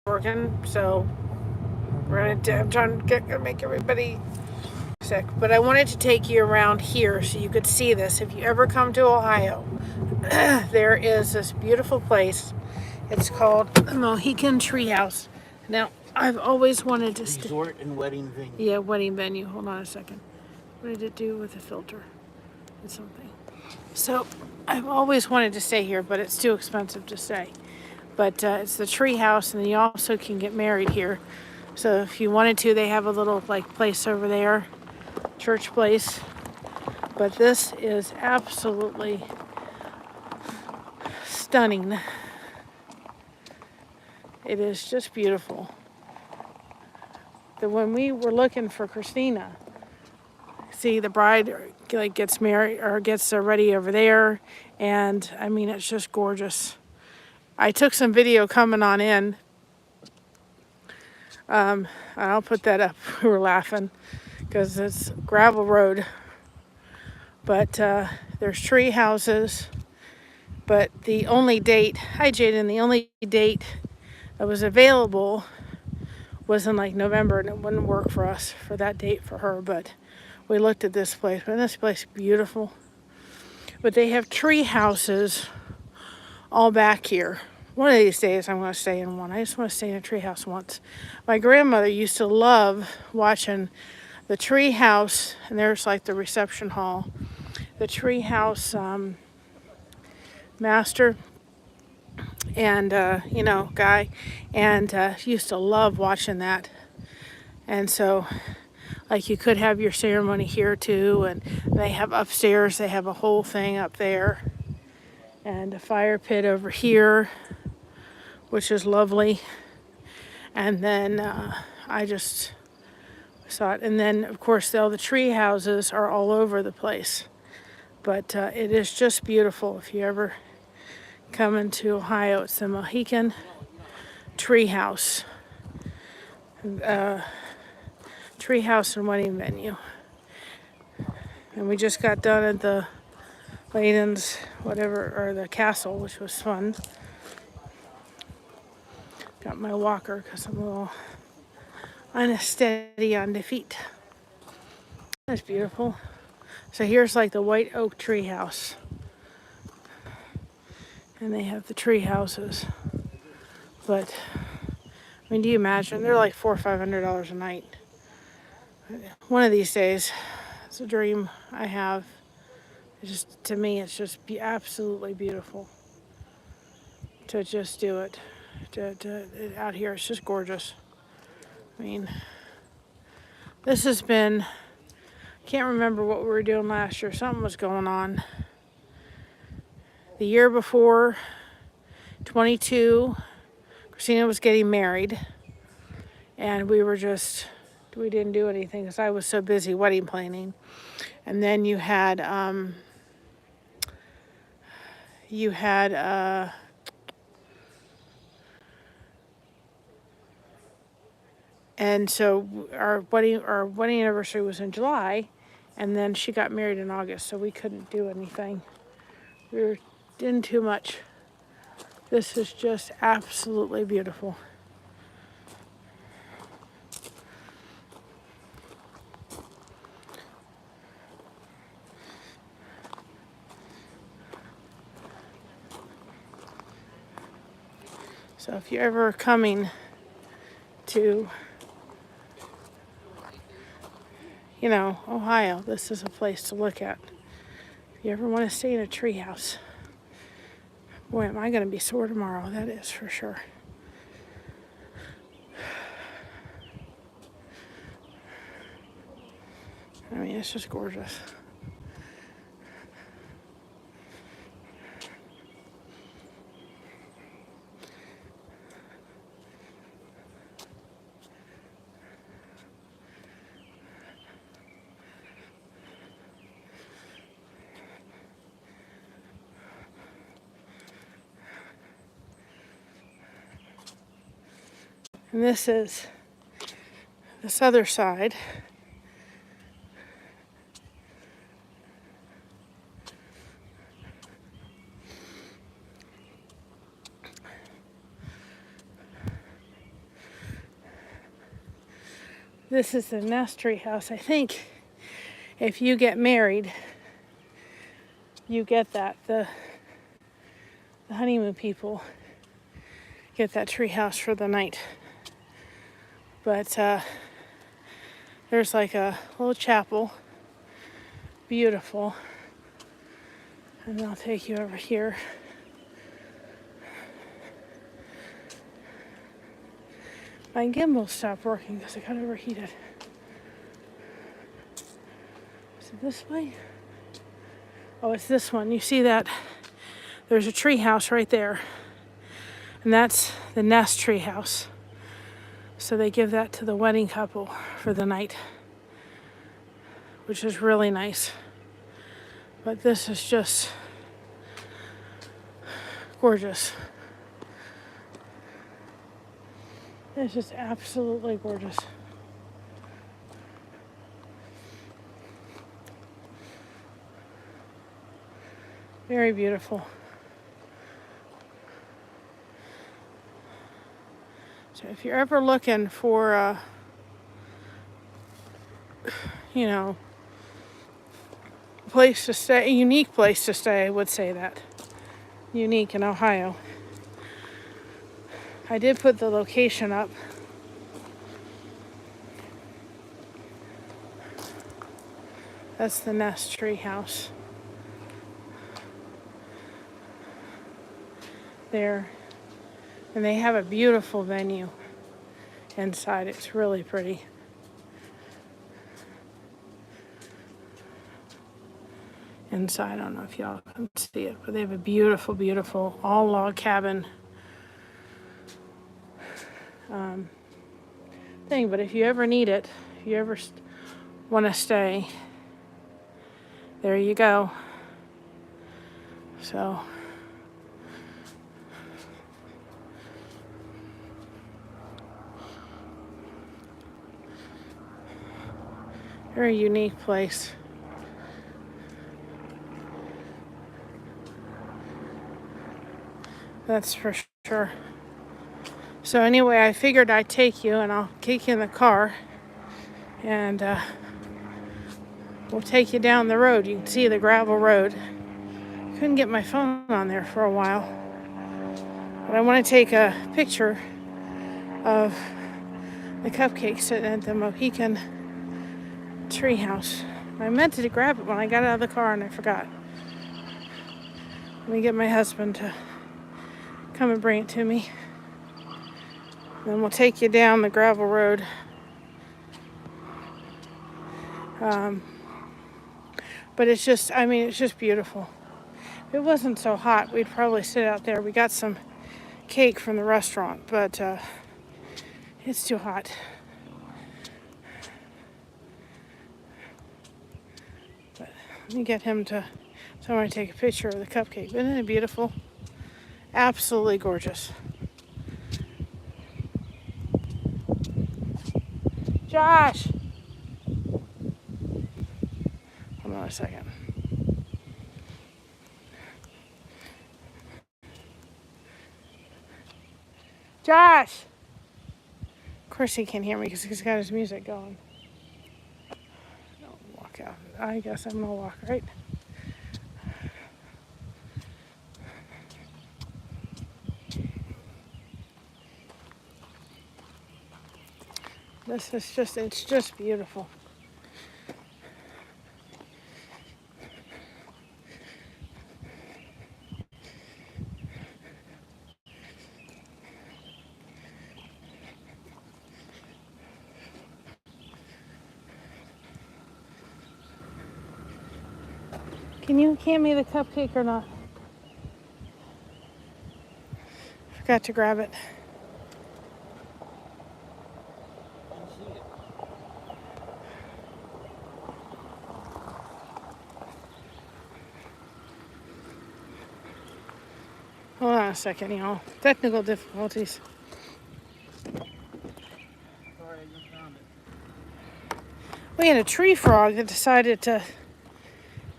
working, so I'm trying to make everybody sick. But I wanted to take you around here so you could see this. If you ever come to Ohio, there is this beautiful place. It's called the Mohican Treehouse. Now, I've always wanted to resort and wedding venue. Yeah, wedding venue. Hold on a second. What did it do with the filter? Did something. So, I've always wanted to stay here, but it's too expensive to stay. But it's the tree house, and you also can get married here. So if you wanted to, they have a little place over there, church place. But this is absolutely stunning. It is just beautiful. When we were looking for Christina, see the bride gets married or gets ready over there, and I mean it's just gorgeous. I took some video coming on in. I'll put that up. We were laughing because it's gravel road, but there's tree houses. But the only date, hi Jaden, the only date that was available was in November, and it wouldn't work for us for that date for her. But we looked at this place, and this place is beautiful. But they have tree houses all back here. One of these days I'm going to stay in one. I just want to stay in a tree house once. My grandmother used to love watching the tree house, and there's the reception hall. The tree house master and, guy, and used to love watching that. And so, you could have your ceremony here too, and they have upstairs, they have a whole thing up there, and a fire pit over here, which is lovely. And then I just saw it. And then, of course, all the tree houses are all over the place. But it is just beautiful. If you ever come into Ohio, it's the Mohican Treehouse. Treehouse and wedding venue. And we just got done at the Layden's, or the castle, which was fun. Got my walker because I'm a little unsteady on the feet. That's beautiful. So here's the white oak tree house. And they have the tree houses. But, I mean, do you imagine? They're $400 or $500 a night. One of these days, it's a dream I have. To me, it's just absolutely beautiful to just do it. Out here, it's just gorgeous. I mean, this has been, I can't remember what we were doing last year. Something was going on. The year before, 22, Christina was getting married, and we didn't do anything because I was so busy wedding planning. And then you had and so our wedding anniversary was in July, and then she got married in August, so we couldn't do anything. We were doing too much. This is just absolutely beautiful. So if you're ever coming to, Ohio, this is a place to look at. If you ever want to stay in a tree house. Boy, am I going to be sore tomorrow, that is for sure. I mean, it's just gorgeous. And this is this other side. This is the nest tree house. I think if you get married, you get that. The honeymoon people get that tree house for the night. But there's like a little chapel. Beautiful. And I'll take you over here. My gimbal stopped working because it got overheated. Is it this way? Oh, it's this one. You see that? There's a tree house right there. And that's the nest tree house. So they give that to the wedding couple for the night, which is really nice. But this is just gorgeous. It's just absolutely gorgeous. Very beautiful. So if you're ever looking for a, place to stay, a unique place to stay, I would say that. Unique in Ohio. I did put the location up. That's the nest tree house. There. And they have a beautiful venue inside. It's really pretty. Inside, I don't know if y'all can see it, but they have a beautiful, beautiful all log cabin thing. But if you ever need it, if you ever want to stay, there you go. So very unique place. That's for sure. So anyway, I figured I'd take you and I'll kick you in the car and we'll take you down the road. You can see the gravel road. Couldn't get my phone on there for a while. But I want to take a picture of the cupcake sitting at the Mohican Treehouse. I meant to grab it when I got out of the car and I forgot. Let me get my husband to come and bring it to me. Then we'll take you down the gravel road. But it's just, it's just beautiful. If it wasn't so hot, we'd probably sit out there. We got some cake from the restaurant, but it's too hot. But let me get him to, so I want to take a picture of the cupcake. Isn't it beautiful? Absolutely gorgeous. Josh! Hold on a second. Josh! Of course he can't hear me because he's got his music going. I'll walk out. I guess I'm gonna walk, right? This is just, it's just beautiful. Can you hand me the cupcake or not? Forgot to grab it. Hold on a second, y'all. Technical difficulties. Sorry, I just found it. We had a tree frog that decided to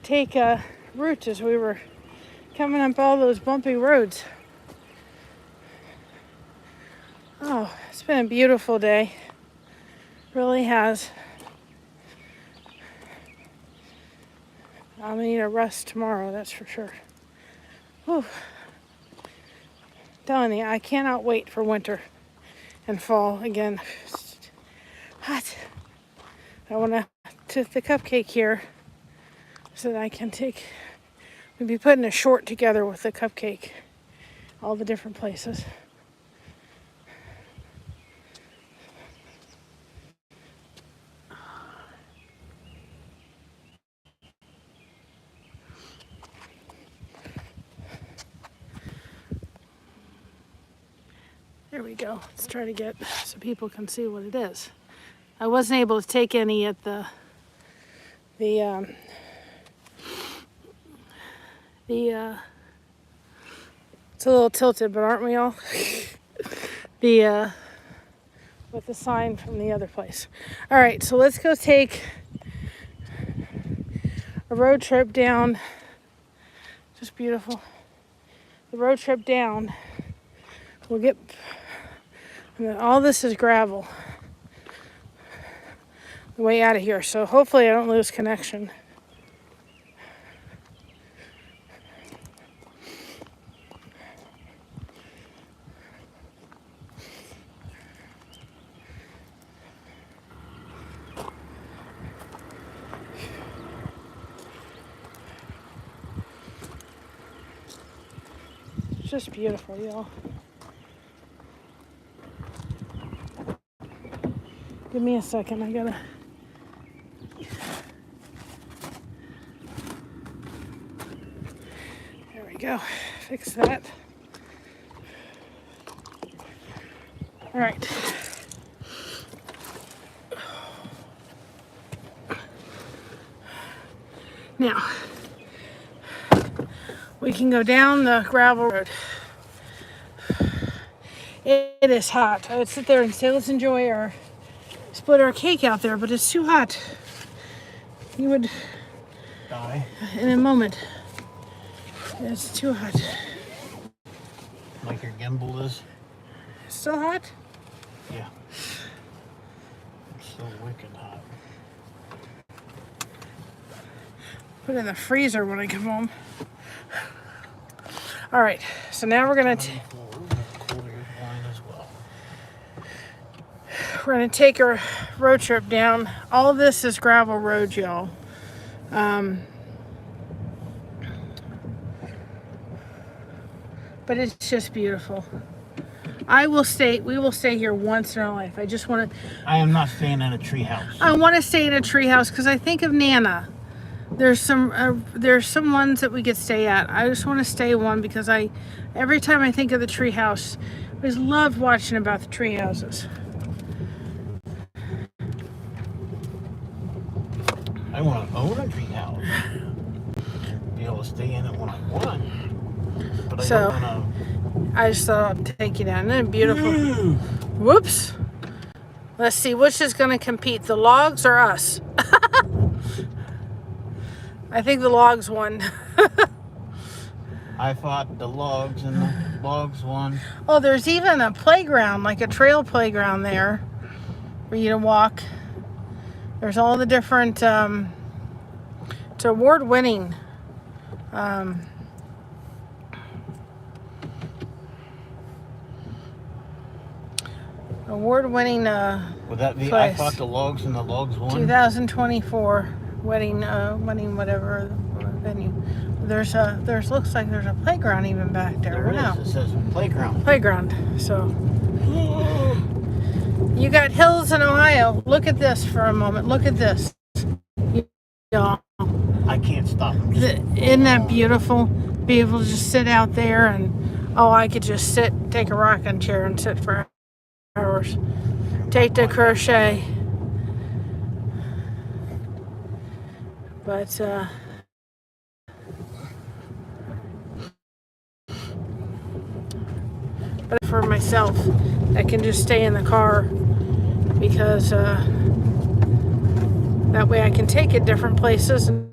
take a root as we were coming up all those bumpy roads. Oh, it's been a beautiful day. Really has. I'm gonna need a rest tomorrow, that's for sure. Whew. Telling you, I cannot wait for winter and fall again. It's hot. I want to tip the cupcake here so that I can we'll be putting a short together with the cupcake, all the different places. There we go. Let's try to get so people can see what it is. I wasn't able to take any at it's a little tilted, but aren't we all? With the sign from the other place. All right, so let's go take a road trip down. Just beautiful. The road trip down. We'll get, all this is gravel. The way out of here, so hopefully I don't lose connection. It's just beautiful, y'all. Give me a second, I gotta. There we go, fix that. All right. Now, we can go down the gravel road. It is hot. I would sit there and say, let's enjoy our, split our cake out there, but it's too hot. You would Die. In a moment. It's too hot. Like your gimbal is? It's still hot? Yeah. It's so wicked hot. Put it in the freezer when I come home. All right, so now we're gonna take our road trip down. All of this is gravel road, y'all. But it's just beautiful. We will stay here once in our life. I just want to. I am not staying in a treehouse. I want to stay in a treehouse because I think of Nana. There's some ones that we could stay at. I just want to stay one because every time I think of the treehouse, I always loved watching about the tree houses. I want to own a treehouse. Be able to stay in it when I want. But I don't want to. I just thought I'd take you down. Isn't it beautiful? Whoops. Let's see, which is going to compete, the logs or us? I think the logs won. I fought the logs and the logs won. Oh, there's even a playground, like a trail playground there for you to walk. There's all the different, it's award-winning. Award-winning Would that be place. I fought the logs and the logs won? 2024 wedding whatever venue. There's looks like there's a playground even back there. There is. It says playground. Playground. So you got hills in Ohio. Look at this for a moment. Look at this. Y'all. I can't stop. Isn't that beautiful? Be able to just sit out there and I could just sit, take a rocking chair and sit for hours. Take the crochet. But for myself, I can just stay in the car because that way I can take it different places and